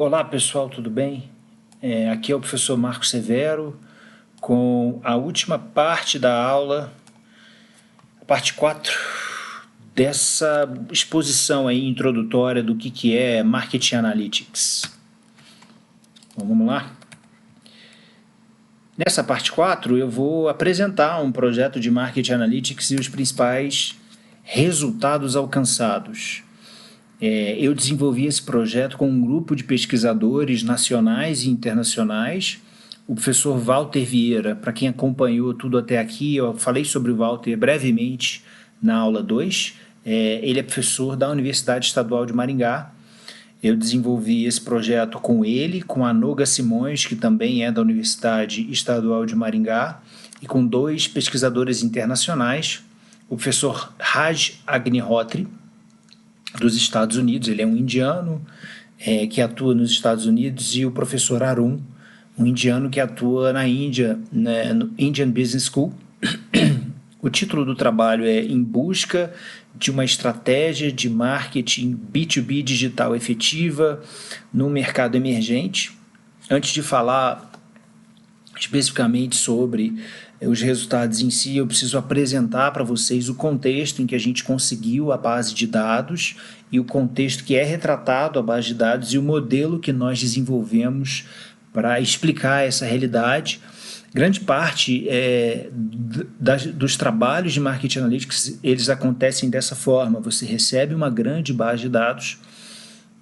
Olá pessoal, tudo bem? Aqui é o professor Marco Severo com a última parte da aula, a parte 4 dessa exposição aí introdutória do que é Marketing Analytics. Então, vamos lá? Nessa parte 4 eu vou apresentar um projeto de Marketing Analytics e os principais resultados alcançados. Eu desenvolvi esse projeto com um grupo de pesquisadores nacionais e internacionais. O professor Walter Vieira, para quem acompanhou tudo até aqui, eu falei sobre o Walter brevemente na aula 2. Ele é professor da Universidade Estadual de Maringá. Eu desenvolvi esse projeto com ele, com a Noga Simões, que também é da Universidade Estadual de Maringá, e com 2 pesquisadores internacionais, o professor Raj Agnihotri, dos Estados Unidos. Ele é um indiano que atua nos Estados Unidos, e o professor Arun, um indiano que atua na Índia, né, no Indian Business School. O título do trabalho é Em Busca de uma Estratégia de Marketing B2B Digital Efetiva no Mercado Emergente. Antes de falar especificamente sobre os resultados em si, eu preciso apresentar para vocês o contexto em que a gente conseguiu a base de dados e o contexto que é retratado a base de dados e o modelo que nós desenvolvemos para explicar essa realidade. Grande parte dos trabalhos de Marketing Analytics, eles acontecem dessa forma. Você recebe uma grande base de dados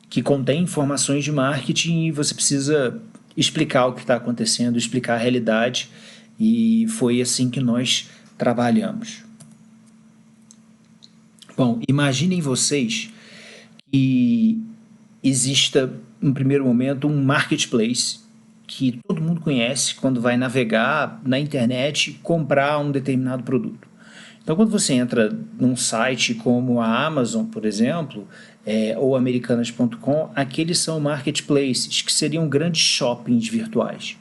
que contém informações de marketing e você precisa explicar o que está acontecendo, explicar a realidade, e foi assim que nós trabalhamos. Bom, imaginem vocês que exista, em primeiro momento, um marketplace que todo mundo conhece quando vai navegar na internet e comprar um determinado produto. Então, quando você entra num site como a Amazon, por exemplo, ou Americanas.com, aqueles são marketplaces, que seriam grandes shoppings virtuais.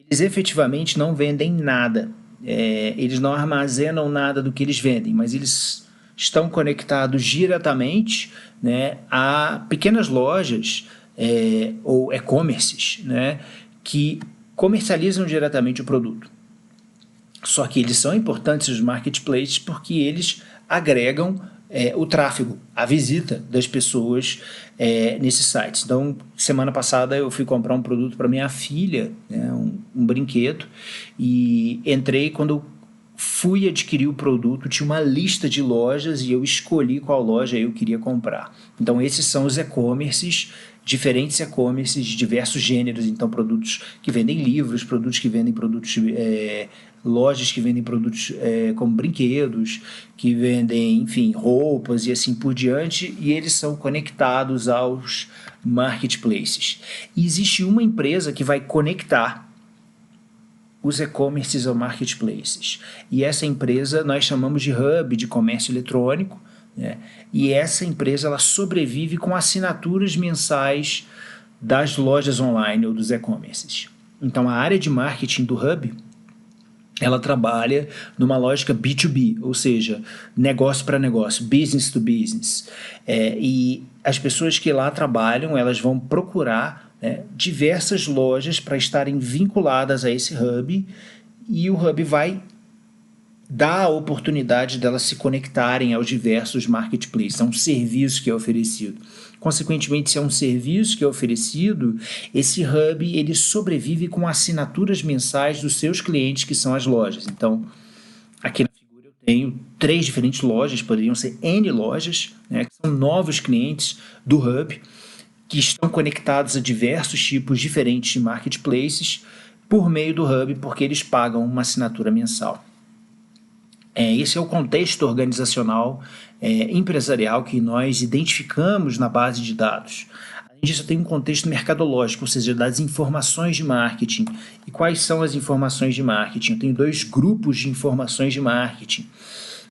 Eles efetivamente não vendem nada, eles não armazenam nada do que eles vendem, mas eles estão conectados diretamente, né, a pequenas lojas ou e-commerces, né, que comercializam diretamente o produto. Só que eles são importantes, os marketplaces, porque eles agregam o tráfego, a visita das pessoas nesses sites. Então, semana passada eu fui comprar um produto para minha filha, né, um brinquedo, e entrei. Quando eu fui adquirir o produto, tinha uma lista de lojas e eu escolhi qual loja eu queria comprar. Então, esses são os e-commerces, diferentes e-commerces de diversos gêneros. Então, produtos que vendem livros, produtos que vendem produtos, lojas que vendem produtos como brinquedos, que vendem, enfim, roupas e assim por diante, e eles são conectados aos marketplaces. E existe uma empresa que vai conectar os e-commerces aos marketplaces, e essa empresa nós chamamos de hub de comércio eletrônico, né? E essa empresa ela sobrevive com assinaturas mensais das lojas online ou dos e-commerces. Então, a área de marketing do hub, ela trabalha numa lógica B2B, ou seja, negócio para negócio, business to business. E as pessoas que lá trabalham, elas vão procurar diversas lojas para estarem vinculadas a esse hub, e o hub vai dar a oportunidade delas se conectarem aos diversos marketplaces. É um serviço que é oferecido. Consequentemente, se é um serviço que é oferecido, esse hub ele sobrevive com assinaturas mensais dos seus clientes, que são as lojas. Então, aqui na figura eu tenho 3 diferentes lojas, poderiam ser N lojas, né, que são novos clientes do hub, que estão conectados a diversos tipos diferentes de marketplaces por meio do hub, porque eles pagam uma assinatura mensal. Esse é o contexto organizacional empresarial que nós identificamos na base de dados. Além disso, tem um contexto mercadológico, ou seja, das informações de marketing. E quais são as informações de marketing? Eu tenho 2 grupos de informações de marketing.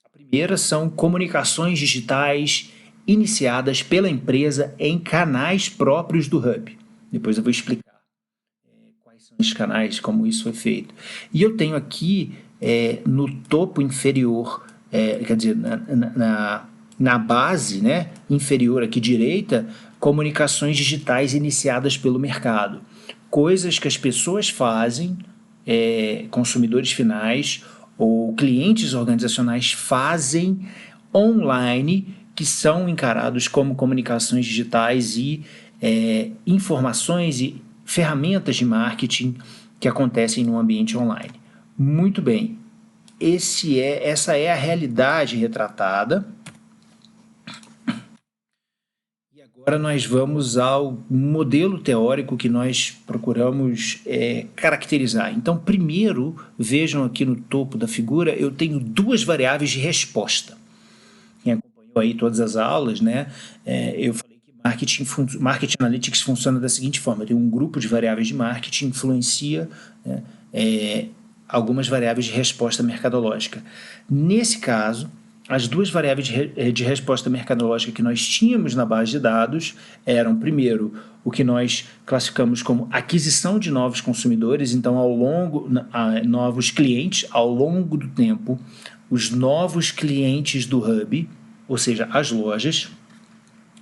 A primeira são comunicações digitais iniciadas pela empresa em canais próprios do hub. Depois eu vou explicar quais são os canais, como isso foi feito. E eu tenho aqui no topo inferior, quer dizer, na base, né, inferior aqui direita, comunicações digitais iniciadas pelo mercado. Coisas que as pessoas fazem, consumidores finais ou clientes organizacionais fazem online, que são encarados como comunicações digitais e informações e ferramentas de marketing que acontecem no ambiente online. Muito bem, essa é a realidade retratada. E agora nós vamos ao modelo teórico que nós procuramos caracterizar. Então, primeiro, vejam aqui no topo da figura, eu tenho duas variáveis de resposta. Quem acompanhou aí todas as aulas, né, eu falei que Marketing Analytics funciona da seguinte forma: tem um grupo de variáveis de marketing, influencia, né, algumas variáveis de resposta mercadológica. Nesse caso, as duas variáveis de resposta mercadológica que nós tínhamos na base de dados eram, primeiro, o que nós classificamos como aquisição de novos consumidores, então, novos clientes, ao longo do tempo, os novos clientes do Hub, ou seja, as lojas,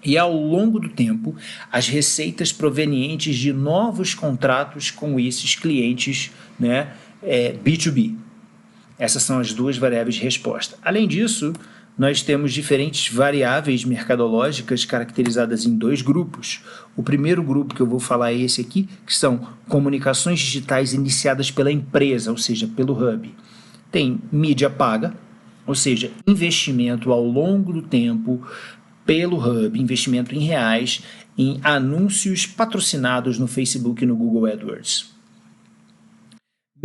e ao longo do tempo, as receitas provenientes de novos contratos com esses clientes, né, B2B. Essas são as duas variáveis de resposta. Além disso, nós temos diferentes variáveis mercadológicas caracterizadas em dois grupos. O primeiro grupo que eu vou falar é esse aqui, que são comunicações digitais iniciadas pela empresa, ou seja, pelo Hub. Tem mídia paga, ou seja, investimento ao longo do tempo pelo Hub, investimento em reais, em anúncios patrocinados no Facebook e no Google AdWords.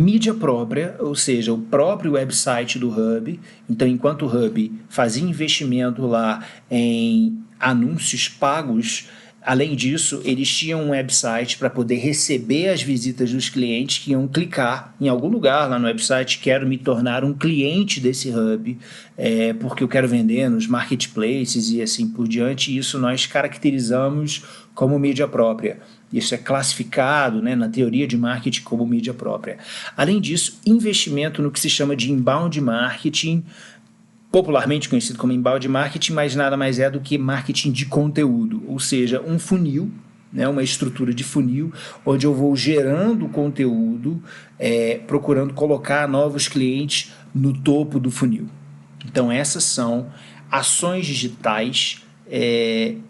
Mídia própria, ou seja, o próprio website do Hub. Então, enquanto o Hub fazia investimento lá em anúncios pagos, além disso, eles tinham um website para poder receber as visitas dos clientes que iam clicar em algum lugar lá no website: quero me tornar um cliente desse Hub, porque eu quero vender nos marketplaces e assim por diante. Isso nós caracterizamos como mídia própria. Isso é classificado, né, na teoria de marketing como mídia própria. Além disso, investimento no que se chama de inbound marketing, popularmente conhecido como inbound marketing, mas nada mais é do que marketing de conteúdo, ou seja, um funil, né, uma estrutura de funil, onde eu vou gerando conteúdo, procurando colocar novos clientes no topo do funil. Então, essas são ações digitais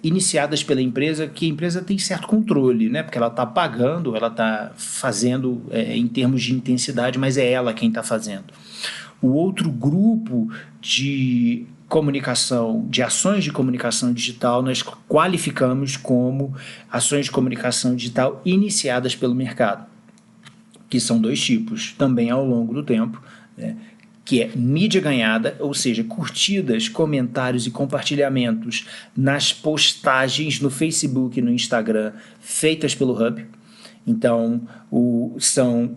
iniciadas pela empresa, que a empresa tem certo controle, né? Porque ela está pagando, ela está fazendo em termos de intensidade, mas é ela quem está fazendo. O outro grupo de comunicação, de ações de comunicação digital, nós qualificamos como ações de comunicação digital iniciadas pelo mercado, que são dois tipos, também ao longo do tempo, né? Que é mídia ganhada, ou seja, curtidas, comentários e compartilhamentos nas postagens no Facebook e no Instagram feitas pelo Hub. Então, são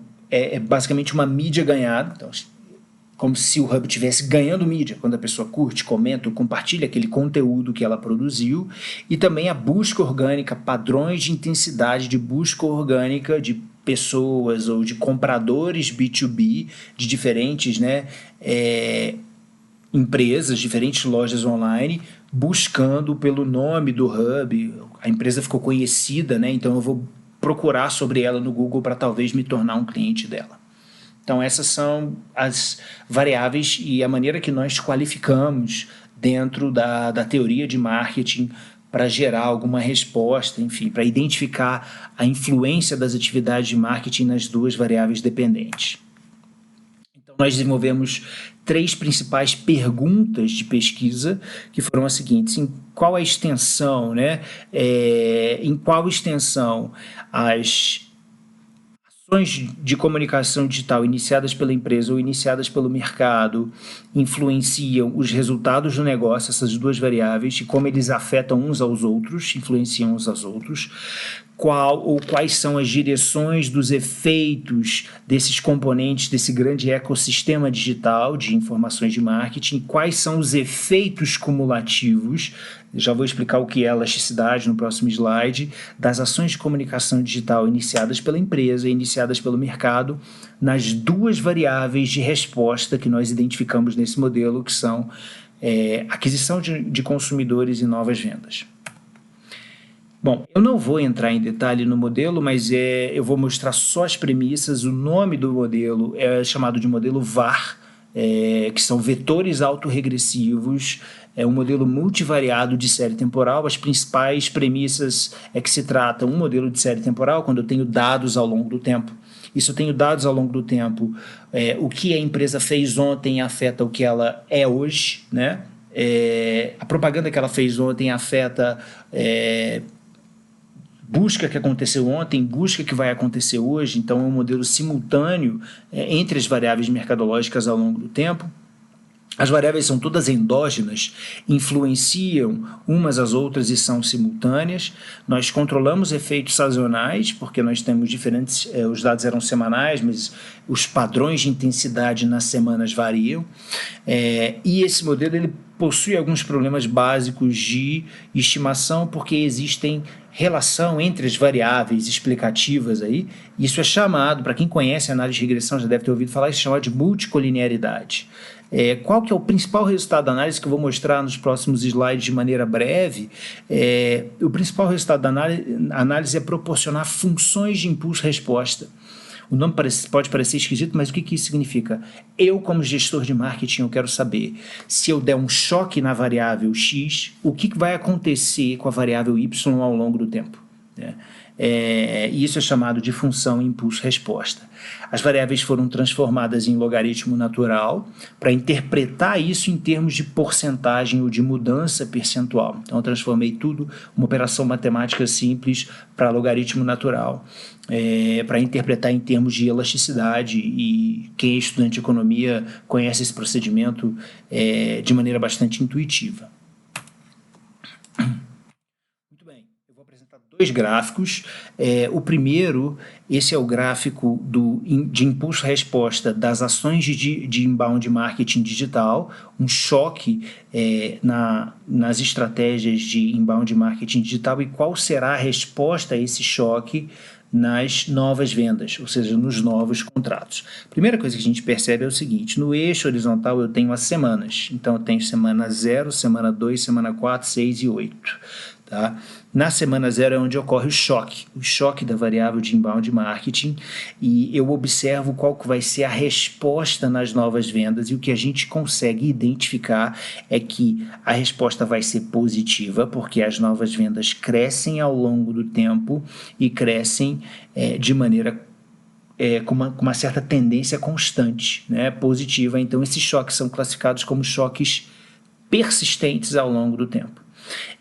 basicamente uma mídia ganhada, então, como se o Hub estivesse ganhando mídia quando a pessoa curte, comenta ou compartilha aquele conteúdo que ela produziu. E também a busca orgânica, padrões de intensidade de busca orgânica de pessoas ou de compradores B2B de diferentes, né, empresas, diferentes lojas online, buscando pelo nome do Hub. A empresa ficou conhecida, né, então eu vou procurar sobre ela no Google para talvez me tornar um cliente dela. Então, essas são as variáveis e a maneira que nós qualificamos dentro da teoria de marketing para gerar alguma resposta, enfim, para identificar a influência das atividades de marketing nas duas variáveis dependentes. Então, nós desenvolvemos 3 principais perguntas de pesquisa, que foram as seguintes: em qual a extensão, né? Em qual extensão as ações de comunicação digital iniciadas pela empresa ou iniciadas pelo mercado influenciam os resultados do negócio, essas duas variáveis, e como eles afetam uns aos outros, influenciam uns aos outros, quais são as direções dos efeitos desses componentes desse grande ecossistema digital de informações de marketing, quais são os efeitos cumulativos. Já vou explicar o que é elasticidade no próximo slide, das ações de comunicação digital iniciadas pela empresa e iniciadas pelo mercado, nas duas variáveis de resposta que nós identificamos nesse modelo, que são aquisição de consumidores e novas vendas. Bom, eu não vou entrar em detalhe no modelo, mas eu vou mostrar só as premissas. O nome do modelo é chamado de modelo VAR, que são vetores autorregressivos. É um modelo multivariado de série temporal. As principais premissas é que se trata um modelo de série temporal, quando eu tenho dados ao longo do tempo. Isso eu tenho dados ao longo do tempo. O que a empresa fez ontem afeta o que ela é hoje, né? A propaganda que ela fez ontem afeta busca que aconteceu ontem, busca que vai acontecer hoje. Então é um modelo simultâneo entre as variáveis mercadológicas ao longo do tempo. As variáveis são todas endógenas, influenciam umas às outras e são simultâneas. Nós controlamos efeitos sazonais, porque nós temos diferentes, os dados eram semanais, mas os padrões de intensidade nas semanas variam. E esse modelo ele possui alguns problemas básicos de estimação, porque existem relação entre as variáveis explicativas aí. Isso é chamado, para quem conhece a análise de regressão já deve ter ouvido falar, isso é chamado de multicolinearidade. Qual que é o principal resultado da análise que eu vou mostrar nos próximos slides de maneira breve? O principal resultado da análise é proporcionar funções de impulso-resposta. O nome pode parecer esquisito, mas o que isso significa? Eu, como gestor de marketing, eu quero saber se eu der um choque na variável X, o que vai acontecer com a variável Y ao longo do tempo, né? Isso é chamado de função impulso-resposta. As variáveis foram transformadas em logaritmo natural para interpretar isso em termos de porcentagem ou de mudança percentual. Então, eu transformei tudo, uma operação matemática simples, para logaritmo natural, para interpretar em termos de elasticidade, e quem é estudante de economia conhece esse procedimento de maneira bastante intuitiva. Dois gráficos. O primeiro, esse é o gráfico de impulso-resposta das ações de inbound marketing digital, um choque nas estratégias de inbound marketing digital, e qual será a resposta a esse choque nas novas vendas, ou seja, nos novos contratos. A primeira coisa que a gente percebe é o seguinte: no eixo horizontal eu tenho as semanas, então eu tenho semana 0, semana 2, semana 4, 6 e 8. Tá? Na semana 0 é onde ocorre o choque da variável de inbound marketing, e eu observo qual que vai ser a resposta nas novas vendas, e o que a gente consegue identificar é que a resposta vai ser positiva, porque as novas vendas crescem ao longo do tempo e crescem de maneira com uma certa tendência constante, né, positiva. Então esses choques são classificados como choques persistentes ao longo do tempo.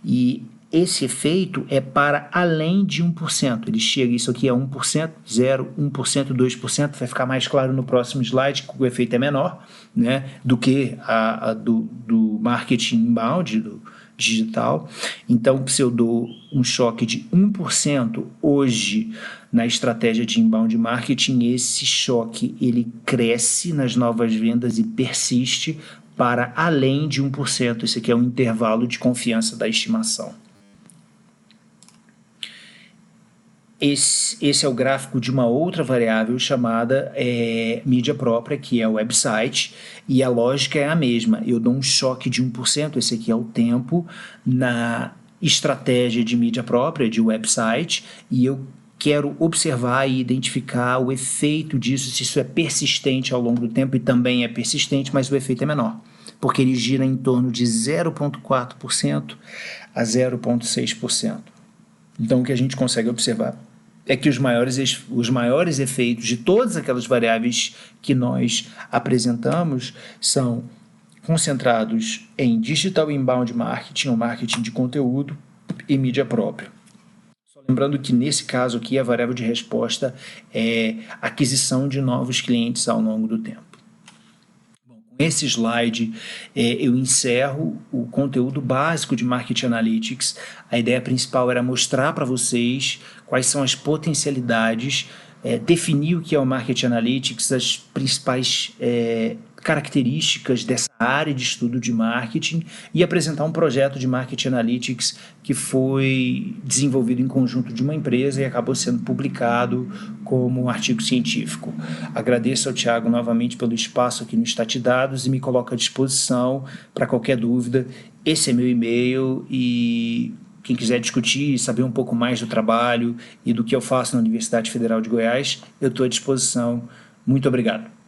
E esse efeito é para além de 1%. Ele chega, isso aqui é 1%, 0, 1%, 2%. Vai ficar mais claro no próximo slide que o efeito é menor, né, do que do marketing inbound, do digital. Então, se eu dou um choque de 1% hoje na estratégia de inbound marketing, esse choque ele cresce nas novas vendas e persiste para além de 1%. Esse aqui é um intervalo de confiança da estimação. Esse é o gráfico de uma outra variável chamada mídia própria, que é o website, e a lógica é a mesma. Eu dou um choque de 1%, esse aqui é o tempo, na estratégia de mídia própria, de website, e eu quero observar e identificar o efeito disso, se isso é persistente ao longo do tempo, e também é persistente, mas o efeito é menor, porque ele gira em torno de 0,4% a 0,6%. Então, o que a gente consegue observar é que os maiores efeitos de todas aquelas variáveis que nós apresentamos são concentrados em digital inbound marketing, ou marketing de conteúdo, e mídia própria. Só lembrando que nesse caso aqui a variável de resposta é aquisição de novos clientes ao longo do tempo. Nesse slide, eu encerro o conteúdo básico de Marketing Analytics. A ideia principal era mostrar para vocês quais são as potencialidades, definir o que é o Marketing Analytics, as principais características dessa área de estudo de marketing e apresentar um projeto de Marketing Analytics que foi desenvolvido em conjunto de uma empresa e acabou sendo publicado como um artigo científico. Agradeço ao Thiago novamente pelo espaço aqui no Statidados e me coloco à disposição para qualquer dúvida. Esse é meu e-mail e quem quiser discutir, saber um pouco mais do trabalho e do que eu faço na Universidade Federal de Goiás, eu estou à disposição. Muito obrigado.